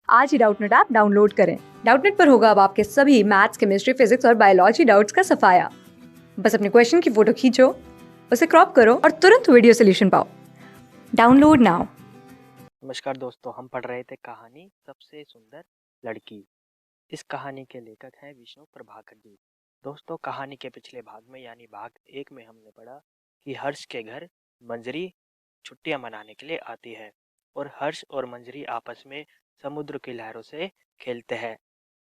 आज ही Doubtnut app download करें। Doubtnut पर होगा अब आपके सभी मैथ्स, केमिस्ट्री, फिजिक्स और बायोलॉजी डाउट्स का सफाया। बस अपने क्वेश्चन की फोटो खींचो, उसे क्रॉप करो और तुरंत वीडियो सोल्यूशन पाओ। Download now. नमस्कार दोस्तों, हम पढ़ रहे थे कहानी सबसे सुंदर लड़की। इस कहानी के लेखक हैं विष्णु प्रभाकर जी। दोस्तों, कहानी के पिछले भाग में यानी भाग 1 में हमने पढ़ा कि हर्ष के घर मंजरी छुट्टियां मनाने के लिए आती है और हर्ष और मंजरी आपस में समुद्र की लहरों से खेलते हैं।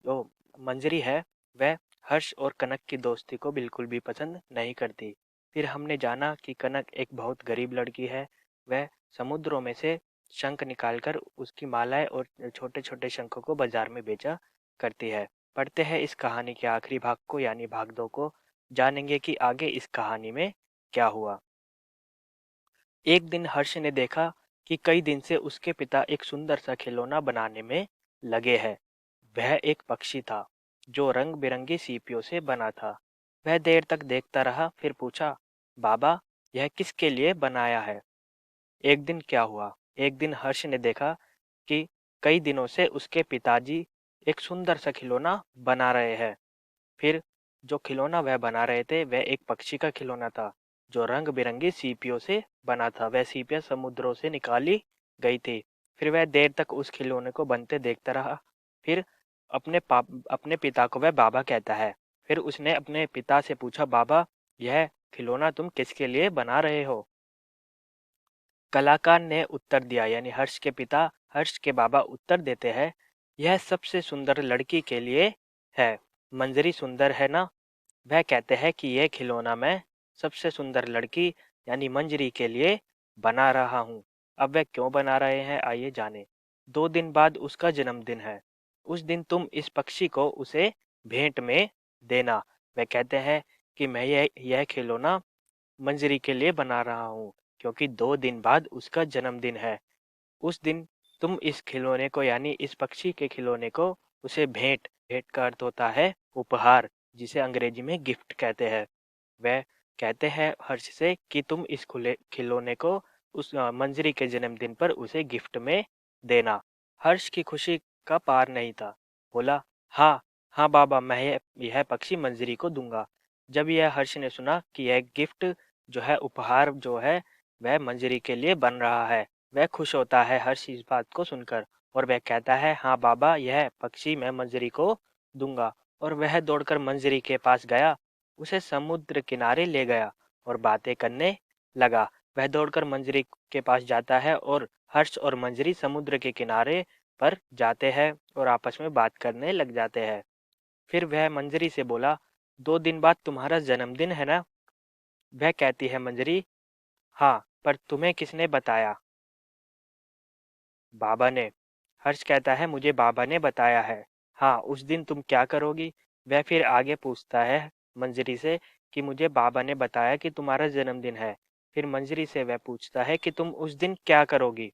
जो मंजरी है वह हर्ष और कनक की दोस्ती को बिल्कुल भी पसंद नहीं करती। फिर हमने जाना कि कनक एक बहुत गरीब लड़की है। वह समुद्रों में से शंख निकालकर उसकी मालाएं और छोटे छोटे शंखों को बाजार में बेचा करती है। पढ़ते हैं इस कहानी के आखिरी भाग को यानी भाग 2 को। जानेंगे कि आगे इस कहानी में क्या हुआ। एक दिन हर्ष ने देखा कि कई दिन से उसके पिता एक सुंदर सा खिलौना बनाने में लगे हैं। वह एक पक्षी था जो रंग बिरंगी सीपियों से बना था। वह देर तक देखता रहा, फिर पूछा, बाबा, यह किसके लिए बनाया है? एक दिन क्या हुआ? एक दिन हर्ष ने देखा कि कई दिनों से उसके पिताजी एक सुंदर सा खिलौना बना रहे हैं। फिर जो खिलौना वह बना रहे थे वह एक पक्षी का खिलौना था जो रंग बिरंगी सीपियों से बना था। वह सीपियां समुद्रों से निकाली गई थी। फिर वह देर तक उस खिलौने को बनते देखता रहा। फिर अपने पिता को वह बाबा कहता है। फिर उसने अपने पिता से पूछा, बाबा, यह खिलौना तुम किसके लिए बना रहे हो? कलाकार ने उत्तर दिया यानी हर्ष के पिता, हर्ष के बाबा उत्तर देते हैं, यह सबसे सुंदर लड़की के लिए है। मंजरी सुंदर है ना? वह कहते हैं कि यह खिलौना मैं सबसे सुंदर लड़की यानी मंजरी के लिए बना रहा हूँ। अब वह क्यों बना रहे हैं, आइए जाने। 2 दिन बाद उसका जन्मदिन है। उस दिन तुम इस पक्षी को उसे भेंट में देना। वह कहते हैं कि मैं यह खिलौना मंजरी के लिए बना रहा हूँ क्योंकि 2 दिन बाद उसका जन्मदिन है। उस दिन तुम इस खिलौने को यानी इस पक्षी के खिलौने को उसे भेंट भेंट का अर्थ होता है उपहार, जिसे अंग्रेजी में गिफ्ट कहते हैं। वह कहते हैं हर्ष से कि तुम इस खुले खिलौने को उस मंजरी के जन्मदिन पर उसे गिफ्ट में देना। हर्ष की खुशी का पार नहीं था। बोला, हाँ हाँ बाबा, मैं यह पक्षी मंजरी को दूंगा। जब यह हर्ष ने सुना कि यह गिफ्ट जो है, उपहार जो है, वह मंजरी के लिए बन रहा है, वह खुश होता है हर्ष इस बात को सुनकर। और वह कहता है, हाँ बाबा, यह पक्षी मैं मंजरी को दूंगा। और वह दौड़कर मंजरी के पास गया, उसे समुद्र किनारे ले गया और बातें करने लगा। वह दौड़कर मंजरी के पास जाता है और हर्ष और मंजरी समुद्र के किनारे पर जाते हैं और आपस में बात करने लग जाते हैं। फिर वह मंजरी से बोला, 2 दिन बाद तुम्हारा जन्मदिन है ना? वह कहती है मंजरी, हाँ, पर तुम्हें किसने बताया? बाबा ने। हर्ष कहता है, मुझे बाबा ने बताया है। हाँ, उस दिन तुम क्या करोगी? वह फिर आगे पूछता है मंजरी से कि मुझे बाबा ने बताया कि तुम्हारा जन्मदिन है। फिर मंजरी से वह पूछता है कि तुम उस दिन क्या करोगी?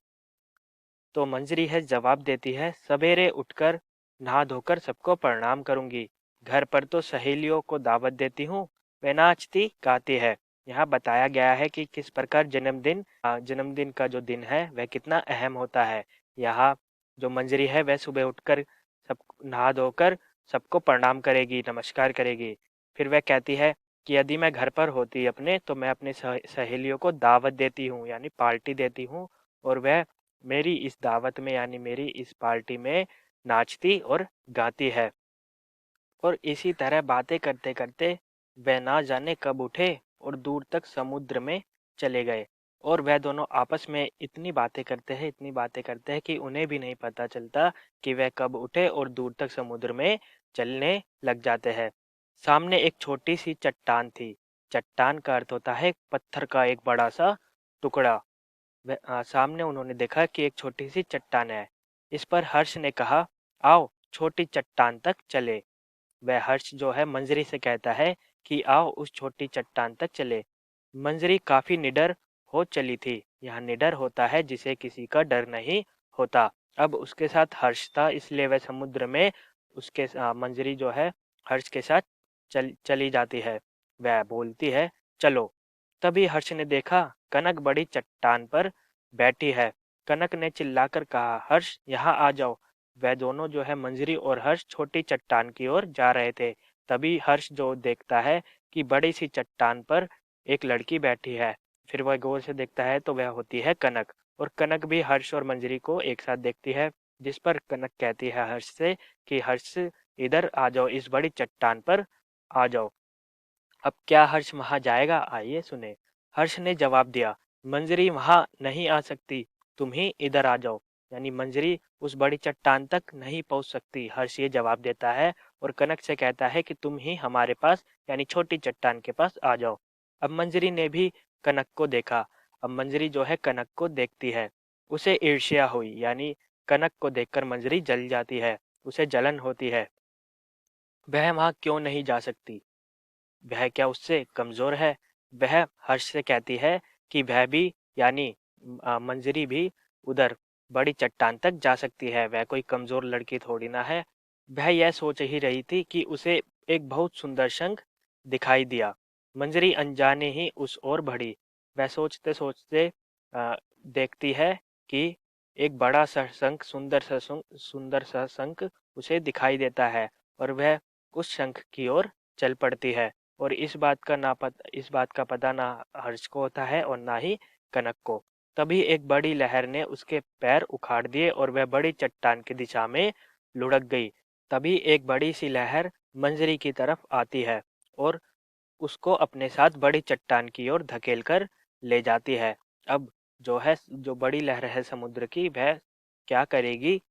तो मंजरी है जवाब देती है, सवेरे उठकर नहा धोकर सबको प्रणाम करूंगी। घर पर तो सहेलियों को दावत देती हूँ, वे नाचती गाती है। यहाँ बताया गया है कि किस प्रकार जन्मदिन का जो दिन है वह कितना अहम होता है। यहाँ जो मंजरी है वह सुबह उठकर सब नहा धोकर सबको प्रणाम करेगी, नमस्कार करेगी। फिर वह कहती है कि यदि मैं घर पर होती अपने तो मैं अपने सहेलियों को दावत देती हूँ यानी पार्टी देती हूँ, और वह मेरी इस दावत में यानी मेरी इस पार्टी में नाचती और गाती है। और इसी तरह बातें करते करते वह ना जाने कब उठे और दूर तक समुद्र में चले गए। और वह दोनों आपस में इतनी बातें करते हैं कि उन्हें भी नहीं पता चलता कि वह कब उठे और दूर तक समुद्र में चलने लग जाते हैं। सामने एक छोटी सी चट्टान थी। चट्टान का अर्थ होता है पत्थर का एक बड़ा सा टुकड़ा। सामने उन्होंने देखा कि एक छोटी सी चट्टान है। इस पर हर्ष ने कहा, आओ छोटी चट्टान तक चले। वह हर्ष जो है मंजरी से कहता है कि आओ उस छोटी चट्टान तक चले। मंजरी काफी निडर हो चली थी। यहाँ निडर होता है जिसे किसी का डर नहीं होता। अब उसके साथ हर्ष था, इसलिए वह समुद्र में मंजरी जो है हर्ष के साथ चली जाती है। वह बोलती है, चलो। तभी हर्ष ने देखा कनक बड़ी चट्टान पर बैठी है। कनक ने चिल्लाकर कहा, हर्ष, यहाँ आ जाओ। वह दोनों जो है मंजरी और हर्ष छोटी चट्टान की ओर जा रहे थे। तभी हर्ष जो देखता है कि बड़ी सी चट्टान पर एक लड़की बैठी है। फिर वह गौर से देखता है तो वह होती है कनक, और कनक भी हर्ष और मंजरी को एक साथ देखती है। जिस पर कनक कहती है हर्ष से कि हर्ष, इधर आ जाओ, इस बड़ी चट्टान पर आ जाओ। अब क्या हर्ष वहां जाएगा? आइए सुने। हर्ष ने जवाब दिया, मंजरी वहां नहीं आ सकती, तुम ही इधर आ जाओ। यानी मंजरी उस बड़ी चट्टान तक नहीं पहुंच सकती, हर्ष ये जवाब देता है। और कनक से कहता है कि तुम ही हमारे पास यानी छोटी चट्टान के पास आ जाओ। अब मंजरी ने भी कनक को देखा। अब मंजरी जो है कनक को देखती है, उसे ईर्ष्या हुई, यानी कनक को देखकर मंजरी जल जाती है, उसे जलन होती है। वह वहां क्यों नहीं जा सकती? वह क्या उससे कमजोर है? वह हर्ष से कहती है कि वह भी यानी मंजरी भी उधर बड़ी चट्टान तक जा सकती है, वह कोई कमजोर लड़की थोड़ी ना है। वह यह सोच ही रही थी कि उसे एक बहुत सुंदर शंख दिखाई दिया। मंजरी अनजाने ही उस ओर बढ़ी। वह सोचते सोचते देखती है कि एक बड़ा सा शंख, सुंदर सा शंख उसे दिखाई देता है, और वह उस शंख की ओर चल पड़ती है। और इस बात का पता ना हर्ष को होता है और ना ही कनक को। तभी एक बड़ी लहर ने उसके पैर उखाड़ दिए और वह बड़ी चट्टान की दिशा में लुढ़क गई। तभी एक बड़ी सी लहर मंजरी की तरफ आती है और उसको अपने साथ बड़ी चट्टान की ओर धकेल कर ले जाती है। अब जो बड़ी लहर है समुद्र की, वह क्या करेगी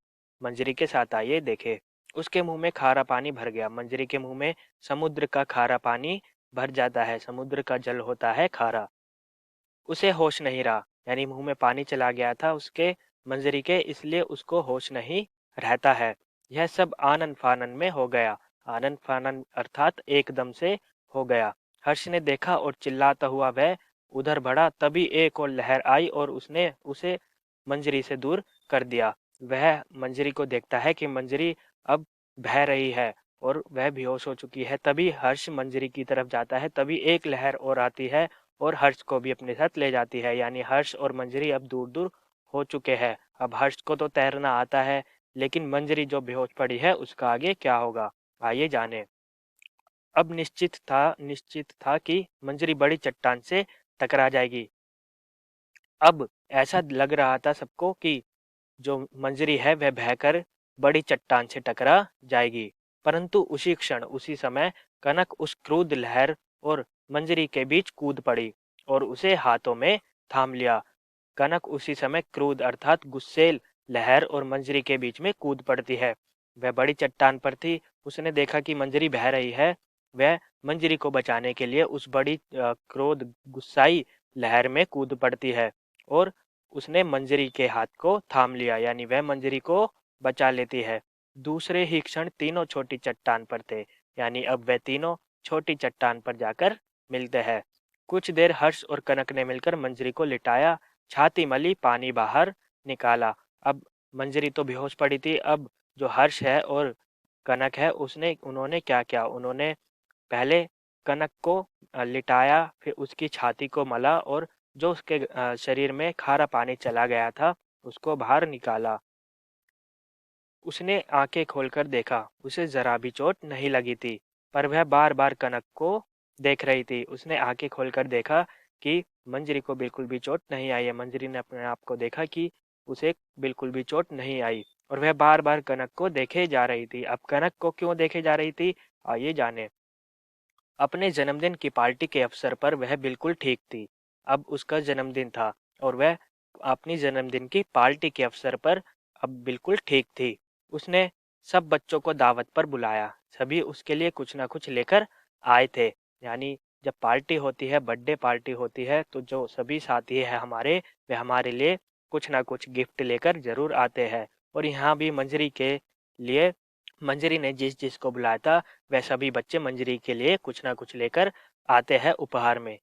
मंजरी के साथ, आइए देखे। उसके मुंह में खारा पानी भर गया। मंजरी के मुंह में समुद्र का खारा पानी भर जाता है। समुद्र का जल होता है खारा। उसे होश नहीं रहा, यानी मुंह में पानी चला गया था उसके मंजरी के, इसलिए उसको होश नहीं रहता है। यह सब आनन फानन में हो गया। आनन फानन अर्थात एकदम से हो गया। हर्ष ने देखा और चिल्लाता हुआ वह उधर बढ़ा। तभी एक और लहर आई और उसने उसे मंजरी से दूर कर दिया। वह मंजरी को देखता है कि मंजरी अब बह रही है और वह बेहोश हो चुकी है। तभी हर्ष मंजरी की तरफ जाता है। तभी एक लहर और आती है और हर्ष को भी अपने साथ ले जाती है, यानी हर्ष और मंजरी अब दूर दूर हो चुके हैं। अब हर्ष को तो तैरना आता है, लेकिन मंजरी जो बेहोश पड़ी है उसका आगे क्या होगा, आइए जाने। अब निश्चित था कि मंजरी बड़ी चट्टान से टकरा जाएगी। अब ऐसा लग रहा था सबको कि जो मंजरी है वह बहकर बड़ी चट्टान से टकरा जाएगी। परंतु उसी क्षण, उसी समय कनक उस क्रुद्ध लहर और मंजरी के बीच कूद पड़ी और उसे हाथों में थाम लिया। कनक उसी समय क्रुद्ध अर्थात गुस्सैल लहर और मंजरी के बीच में कूद पड़ती है। वह बड़ी चट्टान पर थी। उसने देखा कि मंजरी बह रही है। वह मंजरी को बचाने के लिए उस बड़ी क्रोध गुस्साई लहर में कूद पड़ती है और उसने मंजरी के हाथ को थाम लिया, यानी वह मंजरी को बचा लेती है। दूसरे ही क्षण तीनों छोटी चट्टान पर थे, यानी अब वह तीनों छोटी चट्टान पर जाकर मिलते हैं। कुछ देर हर्ष और कनक ने मिलकर मंजरी को लिटाया, छाती मली, पानी बाहर निकाला। अब मंजरी तो बेहोश पड़ी थी। अब जो हर्ष है और कनक है उन्होंने क्या किया, उन्होंने पहले कनक को लिटाया, फिर उसकी छाती को मला और जो उसके शरीर में खारा पानी चला गया था उसको बाहर निकाला। उसने आंखें खोलकर देखा, उसे जरा भी चोट नहीं लगी थी, पर वह बार बार कनक को देख रही थी। उसने आंखें खोलकर देखा कि मंजरी को बिल्कुल भी चोट नहीं आई है। मंजरी ने अपने आप को देखा कि उसे बिल्कुल भी चोट नहीं आई और वह बार बार कनक को देखे जा रही थी। अब कनक को क्यों देखे जा रही थी, आइए जाने। अपने जन्मदिन की पार्टी के अवसर पर वह बिल्कुल ठीक थी। अब उसका जन्मदिन था और वह अपनी जन्मदिन की पार्टी के अवसर पर अब बिल्कुल ठीक थी। उसने सब बच्चों को दावत पर बुलाया। सभी उसके लिए कुछ ना कुछ लेकर आए थे। यानी जब पार्टी होती है, बर्थडे पार्टी होती है, तो जो सभी साथी है हमारे, वे हमारे लिए कुछ ना कुछ गिफ्ट लेकर जरूर आते हैं। और यहाँ भी मंजरी के लिए, मंजरी ने जिस जिस को बुलाया था, वह सभी बच्चे मंजरी के लिए कुछ ना कुछ लेकर आते हैं उपहार में।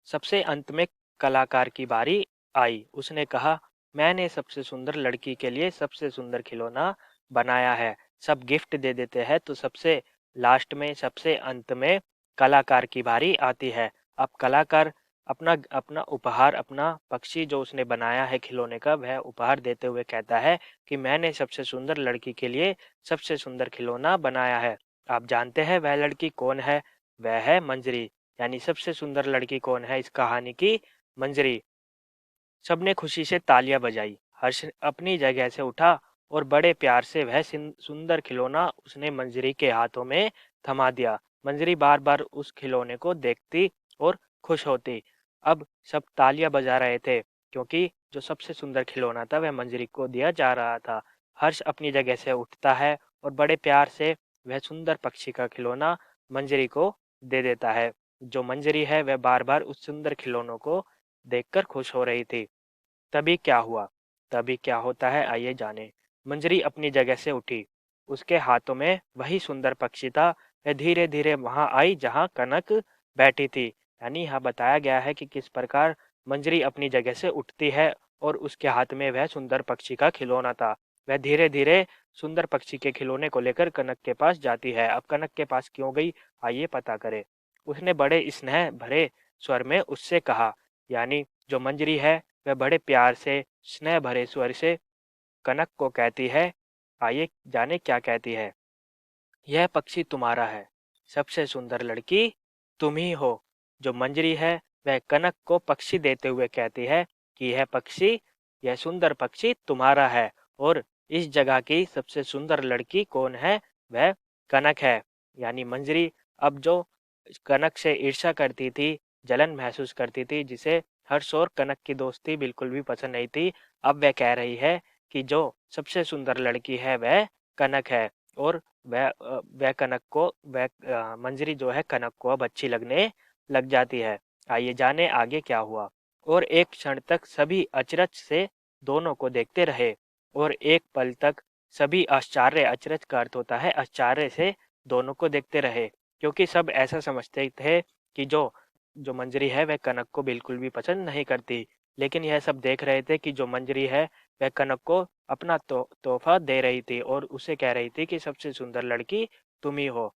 सबसे अंत में कलाकार की बारी आई। उसने कहा, मैंने सबसे सुंदर लड़की के लिए सबसे सुंदर खिलौना बनाया है। सब गिफ्ट दे देते हैं, तो सबसे लास्ट में, सबसे अंत में कलाकार की बारी आती है। अब कलाकार अपना अपना उपहार, अपना पक्षी जो उसने बनाया है खिलौने का, वह उपहार देते हुए कहता है कि मैंने सबसे सुंदर लड़की के लिए सबसे सुंदर खिलौना बनाया है। आप जानते हैं वह लड़की कौन है? वह है मंजरी। यानी सबसे सुंदर लड़की कौन है इस कहानी की? मंजरी। सबने खुशी से तालियां बजाई। हर्ष अपनी जगह से उठा और बड़े प्यार से वह सुंदर खिलौना उसने मंजरी के हाथों में थमा दिया। मंजरी बार बार उस खिलौने को देखती और खुश होती। अब सब तालियां बजा रहे थे क्योंकि जो सबसे सुंदर खिलौना था वह मंजरी को दिया जा रहा था। हर्ष अपनी जगह से उठता है और बड़े प्यार से वह सुंदर पक्षी का खिलौना मंजरी को दे देता है। जो मंजरी है वह बार बार उस सुंदर खिलौनों को देखकर खुश हो रही थी। तभी क्या हुआ? तभी क्या होता है, आइए जाने। मंजरी अपनी जगह से उठी। उसके हाथों में वही सुंदर पक्षी था। वह धीरे धीरे वहां आई जहां कनक बैठी थी। यानी यहाँ बताया गया है कि किस प्रकार मंजरी अपनी जगह से उठती है और उसके हाथ में वह सुंदर पक्षी का खिलौना था। वह धीरे धीरे सुंदर पक्षी के खिलौने को लेकर कनक के पास जाती है। अब कनक के पास क्यों गई, आइए पता करें। उसने बड़े स्नेह भरे स्वर में उससे कहा, यानी जो मंजरी है वह बड़े प्यार से स्नेह भरे स्वर से कनक को कहती है, आइए जाने क्या कहती है। यह पक्षी तुम्हारा है, सबसे सुंदर लड़की तुम ही हो। जो मंजरी है वह कनक को पक्षी देते हुए कहती है कि यह पक्षी, यह सुंदर पक्षी तुम्हारा है और इस जगह की सबसे सुंदर लड़की कौन है? वह कनक है। यानी मंजरी अब जो कनक से ईर्ष्या करती थी, जलन महसूस करती थी, जिसे हर्ष और कनक की दोस्ती बिल्कुल भी पसंद नहीं थी, अब वह कह रही है कि जो सबसे सुंदर लड़की है वह कनक है। और वह कनक को मंजरी जो है कनक को अब अच्छी लगने लग जाती है। आइए जाने आगे क्या हुआ। और एक क्षण तक सभी अचरज से दोनों को देखते रहे और एक पल तक सभी आश्चर्य, अचरज का अर्थ होता है आश्चर्य से दोनों को देखते रहे, क्योंकि सब ऐसा समझते थे कि जो जो मंजरी है वह कनक को बिल्कुल भी पसंद नहीं करती। लेकिन यह सब देख रहे थे कि जो मंजरी है वह कनक को अपना तोहफा दे रही थी और उसे कह रही थी कि सबसे सुंदर लड़की तुम ही हो।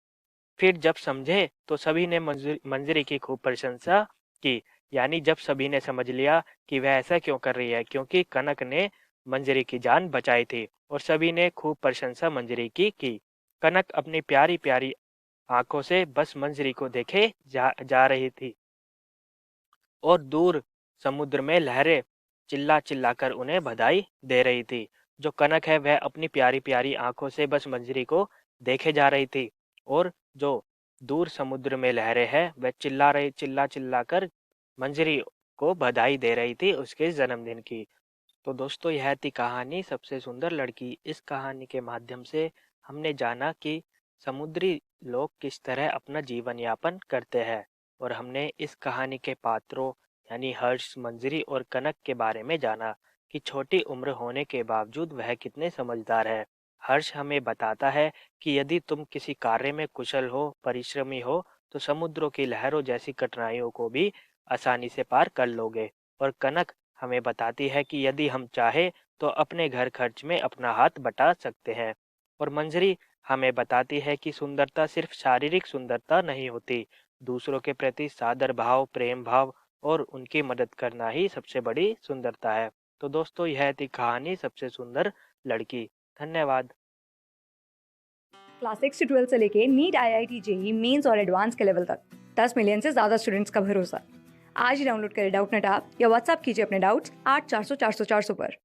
फिर जब समझे तो सभी ने मंजरी की खूब प्रशंसा की। यानी जब सभी ने समझ लिया कि वह ऐसा क्यों कर रही है, क्योंकि कनक ने मंजरी की जान बचाई थी और सभी ने खूब प्रशंसा मंजरी की। कनक अपनी प्यारी प्यारी आंखों से बस मंजरी को देखे जा रही थी और दूर समुद्र में लहरें चिल्ला चिल्ला कर उन्हें बधाई दे रही थी। जो कनक है वह अपनी प्यारी प्यारी आंखों से बस मंजरी को देखे जा रही थी और जो दूर समुद्र में लहरें हैं वह चिल्ला चिल्ला कर मंजरी को बधाई दे रही थी उसके जन्मदिन की। तो दोस्तों यह थी कहानी सबसे सुंदर लड़की। इस कहानी के माध्यम से हमने जाना कि समुद्री लोग किस तरह अपना जीवन यापन करते हैं और हमने इस कहानी के पात्रों यानी हर्ष, मंजरी और कनक के बारे में जाना कि छोटी उम्र होने के बावजूद वह कितने समझदार है। हर्ष हमें बताता है कि यदि तुम किसी कार्य में कुशल हो, परिश्रमी हो, तो समुद्रों की लहरों जैसी कठिनाइयों को भी आसानी से पार कर लोगे। और कनक हमें बताती है कि यदि हम चाहे तो अपने घर खर्च में अपना हाथ बटा सकते हैं। और मंजरी हमें बताती है कि सुंदरता सिर्फ शारीरिक सुंदरता नहीं होती, दूसरों के प्रति सादर भाव, प्रेम भाव और उनकी मदद करना ही सबसे बड़ी सुंदरता है। तो दोस्तों यह थी कहानी सबसे सुंदर लड़की। धन्यवाद। क्लास 6 से 12 से लेके नीट, IIT, जेई मेंस और एडवांस के लेवल तक 10 मिलियन से ज़्यादा स्टूडेंट्स का भरोसा। आज ही डाउनलोड करें डाउटनेट ऐप या व्हाट्सएप कीजिए अपने डाउट्स 8400 400 400 पर।